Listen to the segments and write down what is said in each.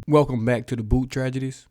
Welcome back to the Boot Tragedies.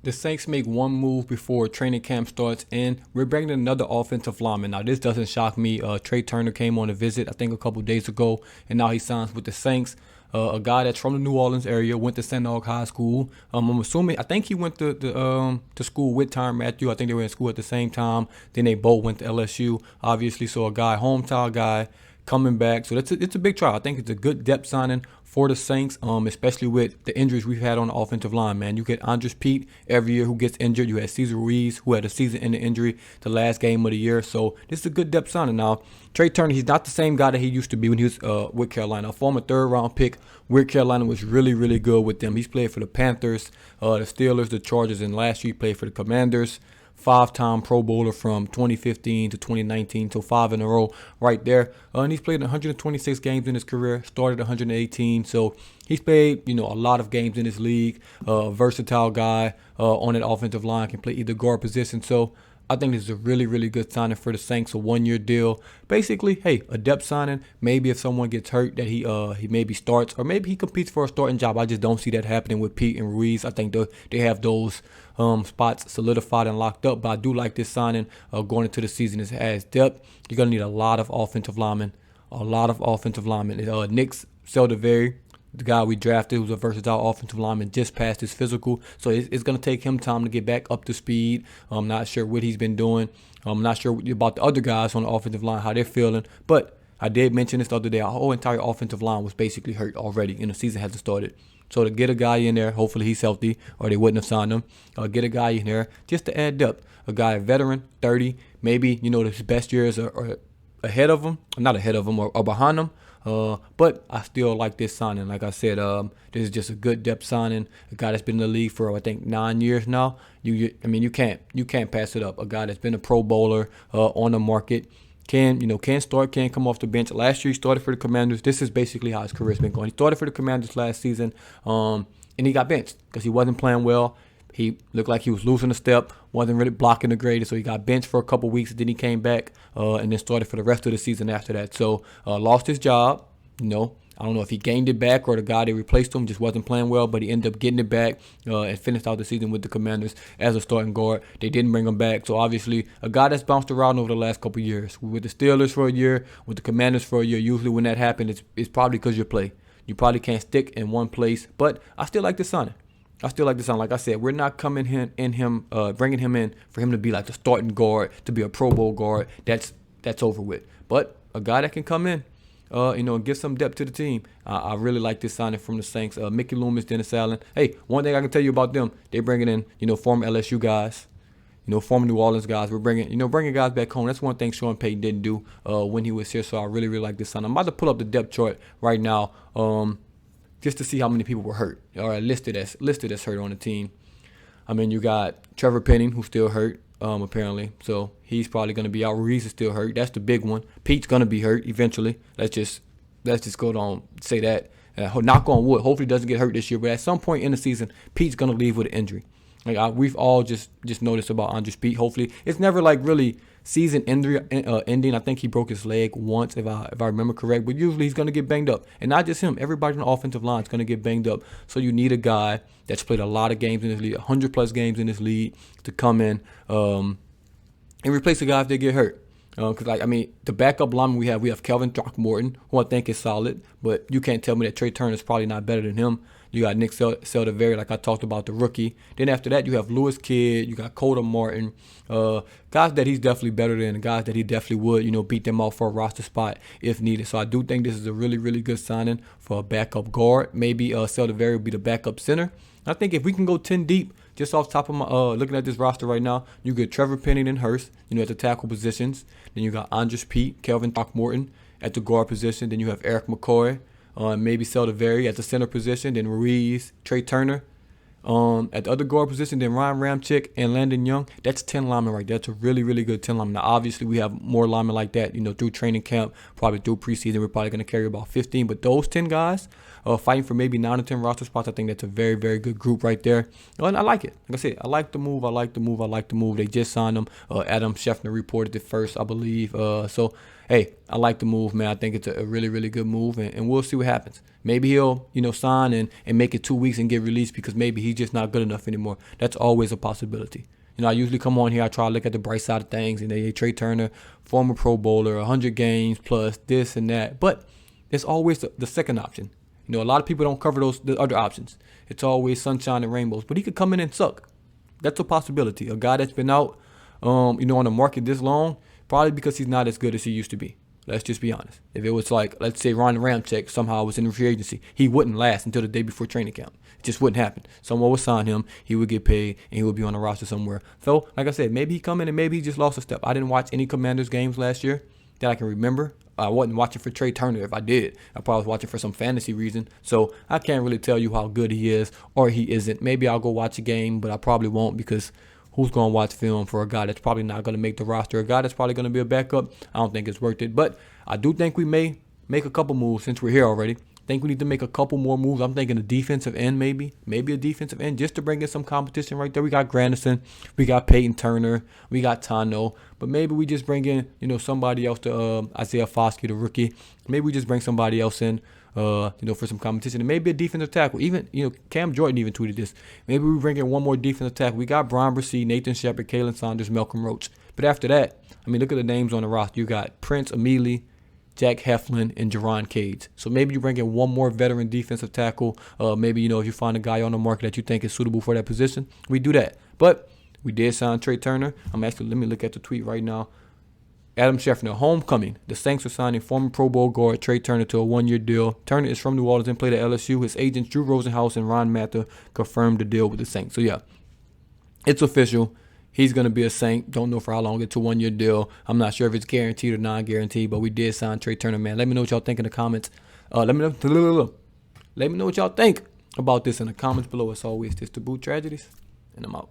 The Saints make one move before training camp starts, and we're bringing in another offensive lineman. Now, this doesn't shock me. Trai Turner came on a visit, I think, a couple days ago, and now he signs with the Saints. A guy that's from the New Orleans area, went to Sandog High School. I'm assuming, I think he went to school with Tyrann Mathieu. I think they were in school at the same time. Then they both went to LSU, obviously. So a guy, hometown guy, coming back. So it's a big trial. I think it's a good depth signing for the Saints, especially with the injuries we've had on the offensive line, man. You get Andres Pete every year who gets injured. You had Cesar Ruiz, who had a season-ending injury the last game of the year. So this is a good depth signing. Now, Trai Turner, he's not the same guy that he used to be when he was with Carolina. A former third-round pick with Carolina, was really, really good with them. He's played for the Panthers, the Steelers, the Chargers, and last year he played for the Commanders. 5-time Pro Bowler from 2015 to 2019, so 5 in a row right there. And he's played 126 games in his career, started 118. So he's played, a lot of games in this league. Versatile guy on that offensive line, can play either guard position. So I think this is a really, really good signing for the Saints, a one-year deal. Basically, hey, a depth signing. Maybe if someone gets hurt that he maybe starts, or maybe he competes for a starting job. I just don't see that happening with Pete and Ruiz. I think they have those spots solidified and locked up. But I do like this signing going into the season. It has depth. You're going to need a lot of offensive linemen. Nick Seldaveri, the guy we drafted, who's a versatile offensive lineman, just passed his physical. So it's going to take him time to get back up to speed. I'm not sure what he's been doing. I'm not sure about the other guys on the offensive line, how they're feeling. But I did mention this the other day. Our whole entire offensive line was basically hurt already, and the season hasn't started. So to get a guy in there, hopefully he's healthy, or they wouldn't have signed him. Get a guy in there just to add depth. A guy, a veteran, 30, maybe, his best years are ahead of him. Not ahead of him, or behind him. But I still like this signing. Like I said, this is just a good depth signing. A guy that's been in the league for I think 9 years now. You can't pass it up. A guy that's been a Pro Bowler on the market. Can start, can come off the bench. Last year he started for the Commanders. This is basically how his career's been going. He started for the Commanders last season, and he got benched because he wasn't playing well. He looked like he was losing a step, wasn't really blocking the grade, so he got benched for a couple weeks. Then he came back and then started for the rest of the season after that. So lost his job. I don't know if he gained it back or the guy that replaced him just wasn't playing well, but he ended up getting it back and finished out the season with the Commanders as a starting guard. They didn't bring him back. So obviously a guy that's bounced around over the last couple of years. With the Steelers for a year, with the Commanders for a year. Usually when that happens, it's probably because you play. You probably can't stick in one place, but I still like the signing. Like I said, we're not bringing him in for him to be like the starting guard, to be a Pro Bowl guard. That's over with. But a guy that can come in, and give some depth to the team. I really like this signing from the Saints. Mickey Loomis, Dennis Allen. Hey, one thing I can tell you about them, they're bringing in, former LSU guys, former New Orleans guys. We're bringing guys back home. That's one thing Sean Payton didn't do when he was here. So I really, really like this signing. I'm about to pull up the depth chart right now. Just to see how many people were hurt or listed as hurt on the team. You got Trevor Penning, who's still hurt, apparently. So he's probably going to be out. Ruiz is still hurt. That's the big one. Pete's going to be hurt eventually. Let's just go on say that. Knock on wood. Hopefully he doesn't get hurt this year. But at some point in the season, Pete's going to leave with an injury. We've all just noticed about Andres Pete. Hopefully it's never like really season ending. I think he broke his leg once, if I remember correct. But usually he's going to get banged up. And not just him. Everybody on the offensive line is going to get banged up. So you need a guy that's played a lot of games in this league, 100-plus games in this league, to come in and replace a guy if they get hurt. The backup lineman we have Kelvin Throckmorton, who I think is solid. But you can't tell me that Trai Turner is probably not better than him. You got Nick Seldaveri, like I talked about, the rookie. Then after that, you have Lewis Kidd. You got Coda Martin. Guys that he's definitely better than, guys that he definitely would, beat them out for a roster spot if needed. So I do think this is a really, really good signing for a backup guard. Maybe Seldaveri will be the backup center. I think if we can go 10 deep, just off top of my looking at this roster right now, you get Trevor Penning and Hurst, at the tackle positions. Then you got Andres Pete, Kelvin Throckmorton at the guard position. Then you have Eric McCoy. Maybe Seldaveri at the center position, then Ruiz, Trai Turner at the other guard position, then Ryan Ramczyk and Landon Young. That's 10 linemen right there. That's a really, really good 10 linemen. Now, obviously, we have more linemen like that, through training camp, probably through preseason. We're probably going to carry about 15. But those 10 guys fighting for maybe 9 or 10 roster spots, I think that's a very, very good group right there. And I like it. Like I said, I like the move. They just signed him. Adam Schefter reported it first, I believe. So hey, I like the move, man. I think it's a really, really good move, and we'll see what happens. Maybe he'll, sign and make it 2 weeks and get released because maybe he's just not good enough anymore. That's always a possibility. I usually come on here, I try to look at the bright side of things, and Trai Turner, former Pro Bowler, 100 games plus this and that. But it's always the second option. A lot of people don't cover the other options. It's always sunshine and rainbows. But he could come in and suck. That's a possibility. A guy that's been out, on the market this long, probably because he's not as good as he used to be. Let's just be honest. If it was like, let's say Ron Ramczyk somehow was in the free agency, he wouldn't last until the day before training camp. It just wouldn't happen. Someone would sign him, he would get paid, and he would be on the roster somewhere. So, like I said, maybe he come in and maybe he just lost a step. I didn't watch any Commanders games last year that I can remember. I wasn't watching for Trai Turner. If I did, I probably was watching for some fantasy reason. So I can't really tell you how good he is or he isn't. Maybe I'll go watch a game, but I probably won't because who's going to watch film for a guy that's probably not going to make the roster? A guy that's probably going to be a backup? I don't think it's worth it. But I do think we may make a couple moves since we're here already. I think we need to make a couple more moves. I'm thinking a defensive end maybe a defensive end just to bring in some competition right there. We got Granderson, we got Peyton Turner, we got Tano, but maybe we just bring in, somebody else to Isaiah Foskey, the rookie. Maybe we just bring somebody else in, for some competition, and maybe a defensive tackle. Even, Cam Jordan even tweeted this. Maybe we bring in one more defensive tackle. We got Brian Bresee, Nathan Shepard, Kalen Saunders, Malcolm Roach. But after that, look at the names on the roster. You got Prince Emili, Jack Heflin, and Jerron Cades. So maybe you bring in one more veteran defensive tackle. Maybe, if you find a guy on the market that you think is suitable for that position, we do that. But we did sign Trai Turner. Let me look at the tweet right now. Adam Scheffner, homecoming. The Saints are signing former Pro Bowl guard Trai Turner to a 1-year deal. Turner is from New Orleans and played at LSU. His agents Drew Rosenhaus and Ron Mather confirmed the deal with the Saints. So, yeah, it's official. He's going to be a Saint. Don't know for how long. It's a 1-year deal. I'm not sure if it's guaranteed or non-guaranteed, but we did sign Trai Turner, man. Let me know what y'all think in the comments. Let me know what y'all think about this in the comments below. As always, this the Boot Tragedies, and I'm out.